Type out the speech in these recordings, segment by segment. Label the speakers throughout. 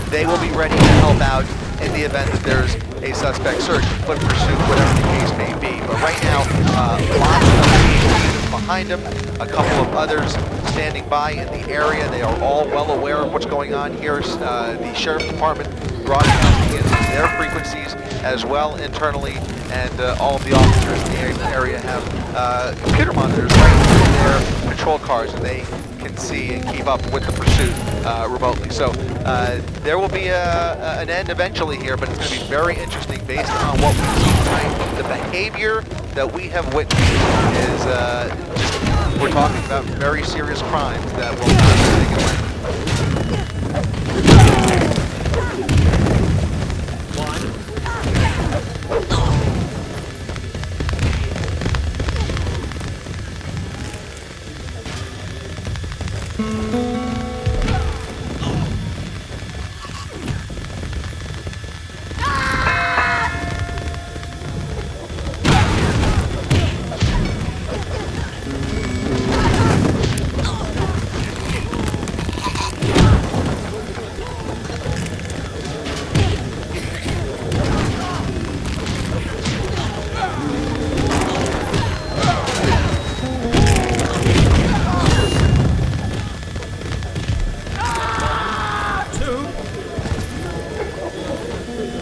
Speaker 1: they will be ready to help out in the event that there's a suspect search, foot pursuit, whatever the case may be. But right now, lots of CHPs behind him, a couple of others standing by in the area. They are all well aware of what's going on here. The Sheriff's Department broadcasting in their frequencies as well internally, and all of the officers in the area have computer monitors right in their patrol cars, and they can see and keep up with the pursuit remotely. So there will be an end eventually here, but it's going to be very interesting based on what we've seen tonight. The behavior that we have witnessed is just, we're talking about very serious crimes that will not be taken away.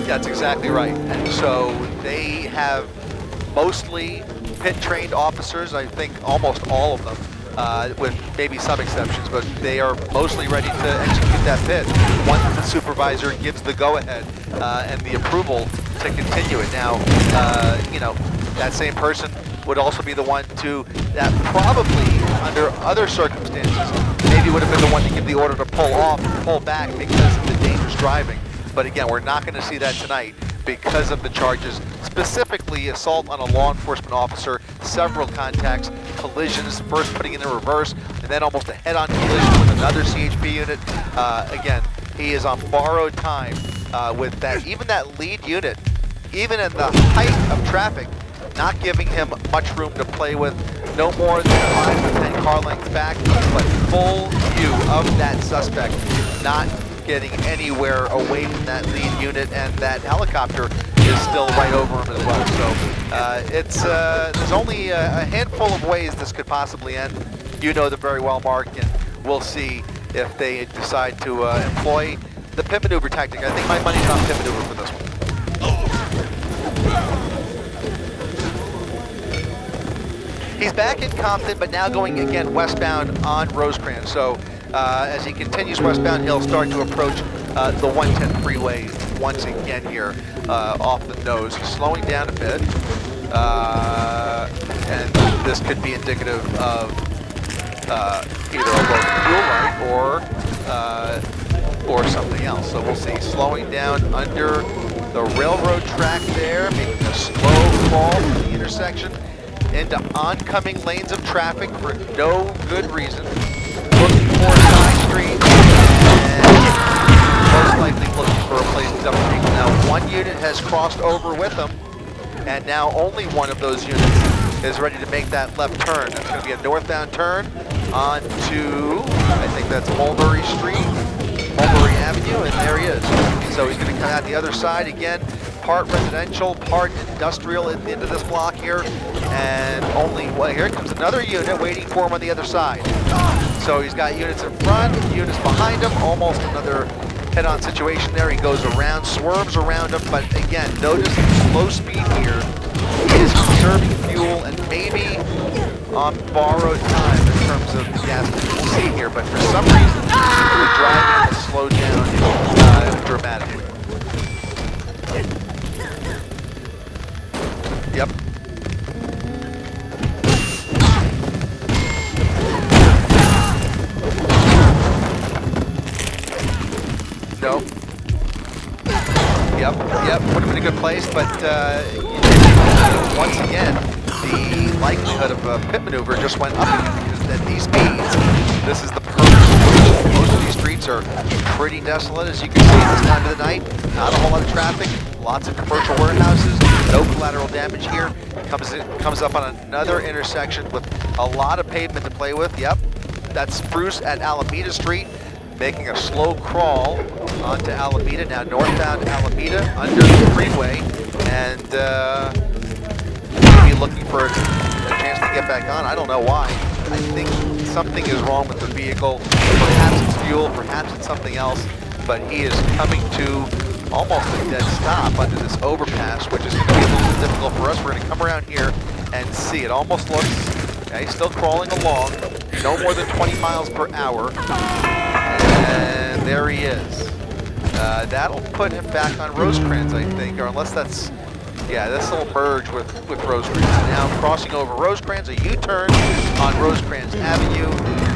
Speaker 1: That's exactly right. And so they have mostly pit-trained officers, I think almost all of them, with maybe some exceptions, but they are mostly ready to execute that pit once the supervisor gives the go-ahead and the approval to continue it. Now, you know, that same person would also be the one that probably, under other circumstances, maybe would have been the one to give the order to pull off, pull back because of the dangerous driving. But again, we're not going to see that tonight because of the charges, specifically assault on a law enforcement officer, several contacts, collisions, first putting it in reverse, and then almost a head-on collision with another CHP unit. Again, he is on borrowed time with that, even that lead unit, even in the height of traffic, not giving him much room to play with, no more than 5 to 10 car lengths back, but full view of that suspect, not getting anywhere away from that lead unit, and that helicopter is still right over him as well. So there's only a handful of ways this could possibly end. You know them very well, Mark, and we'll see if they decide to employ the pit maneuver tactic. I think my money's on pit maneuver for this one. He's back in Compton, but now going again westbound on Rosecrans. So as he continues westbound, he'll start to approach the 110 freeway once again here off the nose, slowing down a bit. And this could be indicative of either a low fuel light or something else. So we'll see. Slowing down under the railroad track there, making a slow crawl from the intersection into oncoming lanes of traffic for no good reason. Looking for a side street and most likely looking for a place to dump people. Now one unit has crossed over with them, and now only one of those units is ready to make that left turn. That's going to be a northbound turn onto, I think that's Mulberry Street, Mulberry Avenue, and there he is. So he's going to come out the other side again, part residential, part industrial at the end of this block here, and well, here comes another unit waiting for him on the other side. So he's got units in front, units behind him, almost another head-on situation there. He goes around, swerves around him, but again, notice slow speed here. He is conserving fuel and maybe on borrowed time in terms of the gas. We'll see here, but for some reason, the driving has slowed down dramatically. Yep. No. Yep, would have been a good place, but once again, the likelihood of a pit maneuver just went up again, because at these speeds, this is the perfect situation. Most of these streets are pretty desolate, as you can see at this time of the night. Not a whole lot of traffic, lots of commercial warehouses, no collateral damage here. Comes up on another intersection with a lot of pavement to play with. Yep, that's Spruce at Alameda Street, making a slow crawl onto Alameda, now northbound Alameda, under the freeway, and maybe looking for a chance to get back on. I don't know why. I think something is wrong with the vehicle. Perhaps it's fuel, perhaps it's something else, but he is coming to almost a dead stop under this overpass, which is going to be a little bit difficult for us. We're going to come around here and see. It almost looks, yeah, he's still crawling along, no more than 20 miles per hour, and there he is. That'll put him back on Rosecrans, I think, or unless that's, yeah, this will merge with Rosecrans. Now crossing over Rosecrans, a U-turn on Rosecrans Avenue,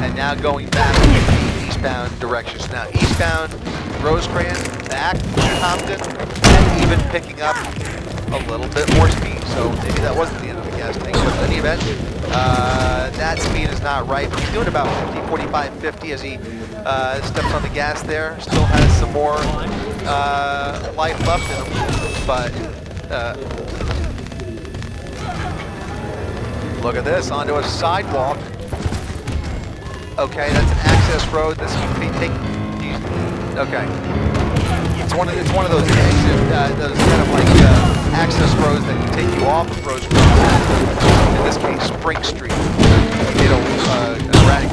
Speaker 1: and now going back in the eastbound directions. Now eastbound Rosecrans, back to Compton, and even picking up a little bit more speed. So maybe that wasn't the end of the gas tank, but in any event, that speed is not right. But he's doing about 50, 45, 50 as he steps on the gas there. Still has some more life left in him, but look at this, onto a sidewalk. Okay, that's an access road. This can be taken. Okay, it's one of those exit, those kind of like access roads that can take you off of Rosecrans. In this case, Spring Street. You know, an erratic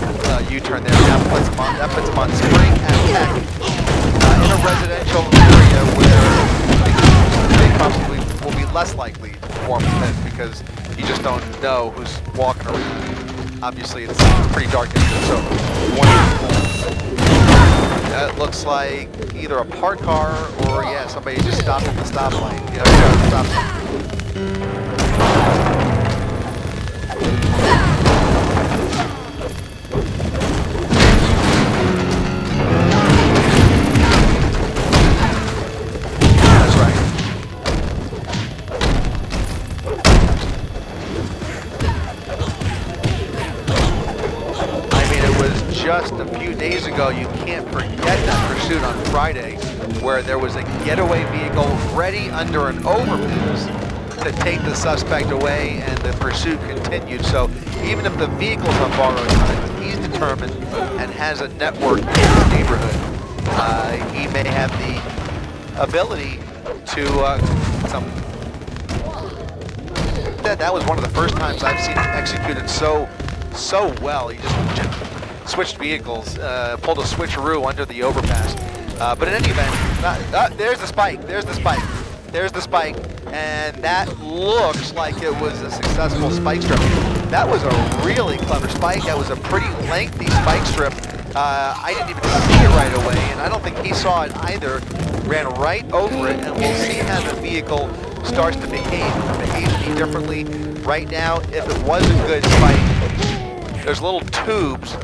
Speaker 1: U-turn there. That puts them on Spring and Tech in a residential area where they possibly will be less likely to form a pit because you just don't know who's walking around. Obviously, it's pretty dark in here, so that looks like either a parked car or, yeah, somebody just stopped at the stoplight. Yeah, stop sign. Just a few days ago, you can't forget that pursuit on Friday where there was a getaway vehicle ready under an overpass to take the suspect away, and the pursuit continued. So even if the vehicle's on borrowed time, he's determined and has a network in the neighborhood. He may have the ability to that was one of the first times I've seen it executed so well. He just switched vehicles, pulled a switcheroo under the overpass. But in any event, there's the spike, there's the spike, there's the spike, and that looks like it was a successful spike strip. That was a really clever spike. That was a pretty lengthy spike strip. I didn't even see it right away, and I don't think he saw it either. Ran right over it, and we'll see how the vehicle starts to behave any differently. Right now, if it was a good spike, there's little tubes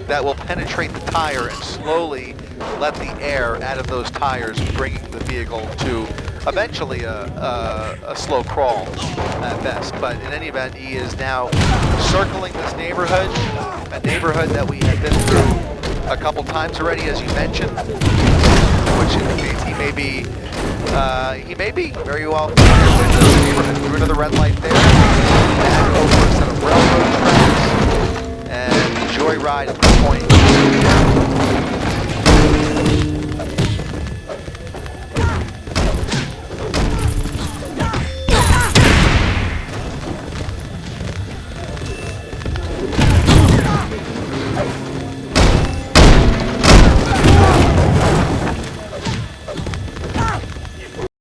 Speaker 1: that will penetrate the tire and slowly let the air out of those tires, bringing the vehicle to eventually a slow crawl at best. But in any event, he is now circling this neighborhood, a neighborhood that we have been through a couple times already, as you mentioned, which indicates he may be very well familiar with the neighborhood. Through another red light there, back over a set of railroad tracks, and joyride at this point.